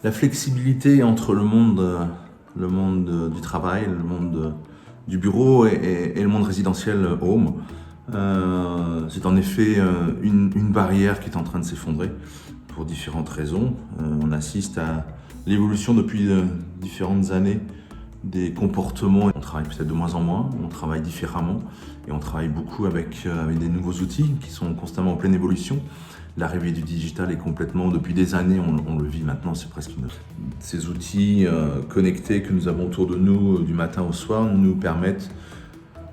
La flexibilité entre le monde du travail, le monde du bureau et le monde résidentiel home, c'est en effet une barrière qui est en train de s'effondrer pour différentes raisons. On assiste à l'évolution depuis différentes années des comportements. On travaille peut-être de moins en moins, on travaille différemment et on travaille beaucoup avec des nouveaux outils qui sont constamment en pleine évolution. L'arrivée du digital est complètement, depuis des années, on le vit maintenant, c'est presque Ces outils connectés que nous avons autour de nous du matin au soir nous permettent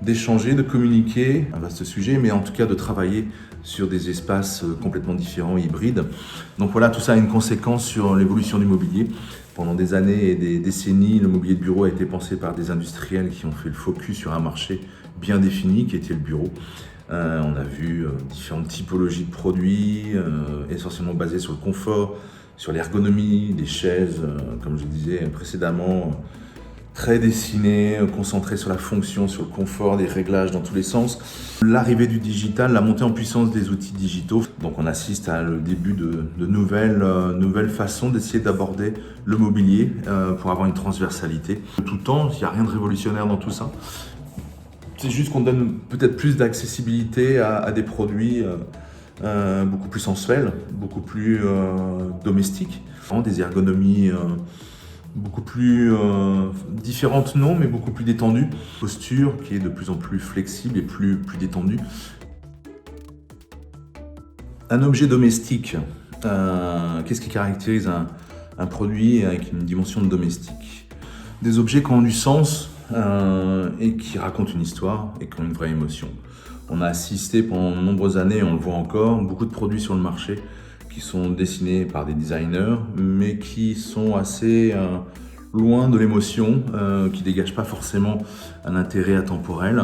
d'échanger, de communiquer, un vaste sujet, mais en tout cas de travailler sur des espaces complètement différents, hybrides. Donc voilà, tout ça a une conséquence sur l'évolution du mobilier. Pendant des années et des décennies, le mobilier de bureau a été pensé par des industriels qui ont fait le focus sur un marché bien défini, qui était le bureau. On a vu différentes typologies de produits, essentiellement basées sur le confort, sur l'ergonomie, des chaises, comme je disais précédemment, très dessinées, concentrées sur la fonction, sur le confort, des réglages dans tous les sens. L'arrivée du digital, la montée en puissance des outils digitaux. Donc on assiste à le début de nouvelles façons d'essayer d'aborder le mobilier pour avoir une transversalité. Tout le temps, il n'y a rien de révolutionnaire dans tout ça. C'est juste qu'on donne peut-être plus d'accessibilité à des produits beaucoup plus sensuels, beaucoup plus domestiques, des ergonomies beaucoup plus différentes, non, mais beaucoup plus détendues. Posture qui est de plus en plus flexible et plus détendue. Un objet domestique, qu'est-ce qui caractérise un produit avec une dimension de domestique? Des objets qui ont du sens et qui racontent une histoire et qui ont une vraie émotion. On a assisté pendant de nombreuses années, on le voit encore, beaucoup de produits sur le marché qui sont dessinés par des designers, mais qui sont assez loin de l'émotion, qui ne dégagent pas forcément un intérêt atemporel.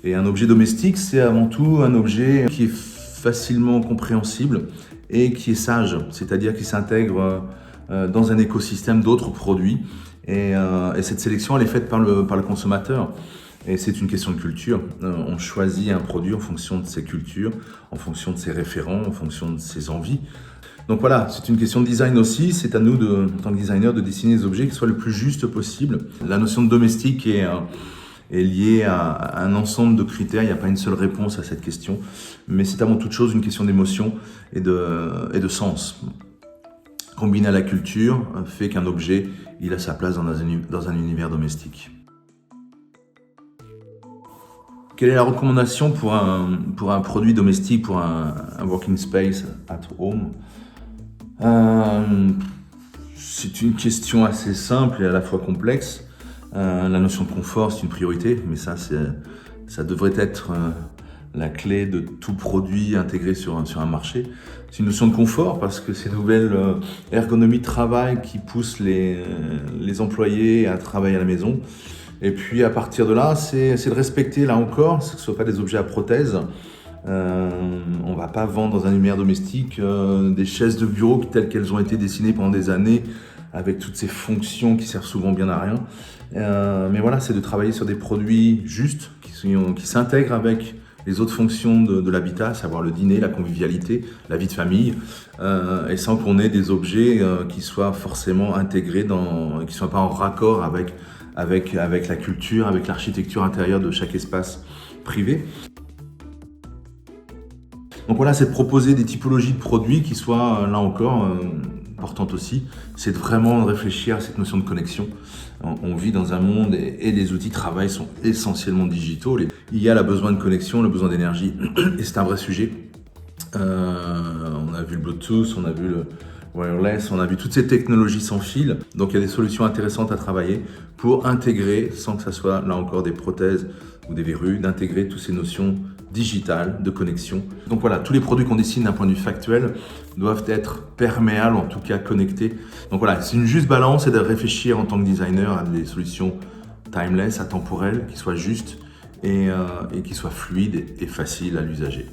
Et un objet domestique, c'est avant tout un objet qui est facilement compréhensible et qui est sage, c'est-à-dire qui s'intègre dans un écosystème d'autres produits. Et cette sélection, elle est faite par le consommateur. Et c'est une question de culture. On choisit un produit en fonction de ses cultures, en fonction de ses référents, en fonction de ses envies. Donc voilà, c'est une question de design aussi. C'est à nous, en tant que designer, de dessiner des objets qui soient le plus juste possible. La notion de domestique est liée à un ensemble de critères. Il n'y a pas une seule réponse à cette question. Mais c'est avant toute chose une question d'émotion et de sens. Combiné à la culture fait qu'un objet, il a sa place dans un univers domestique. Quelle est la recommandation pour un produit domestique, pour un working space at home? C'est une question assez simple et à la fois complexe. La notion de confort, c'est une priorité, mais ça devrait être la clé de tout produit intégré sur un marché. C'est une notion de confort parce que ces nouvelles ergonomies de travail qui poussent les employés à travailler à la maison. Et puis à partir de là, c'est de respecter là encore, que ce ne soit pas des objets à prothèse. On ne va pas vendre dans un univers domestique des chaises de bureau telles qu'elles ont été dessinées pendant des années avec toutes ces fonctions qui servent souvent bien à rien. Mais voilà, c'est de travailler sur des produits justes qui s'intègrent avec les autres fonctions de l'habitat, à savoir le dîner, la convivialité, la vie de famille, et sans qu'on ait des objets qui soient forcément intégrés qui ne soient pas en raccord avec la culture, avec l'architecture intérieure de chaque espace privé. Donc voilà, c'est de proposer des typologies de produits qui soient, là encore, importantes aussi. C'est vraiment de réfléchir à cette notion de connexion. On vit dans un monde et les outils de travail sont essentiellement digitaux. Il y a le besoin de connexion, le besoin d'énergie, et c'est un vrai sujet. On a vu le Bluetooth, on a vu le wireless, on a vu toutes ces technologies sans fil. Donc il y a des solutions intéressantes à travailler pour intégrer, sans que ça soit là encore des prothèses ou des verrues, d'intégrer toutes ces notions digitales de connexion. Donc voilà, tous les produits qu'on dessine d'un point de vue factuel doivent être perméables, en tout cas connectés. Donc voilà, c'est une juste balance et de réfléchir en tant que designer à des solutions timeless, atemporelles, qui soient justes et qui soient fluides et faciles à l'usager.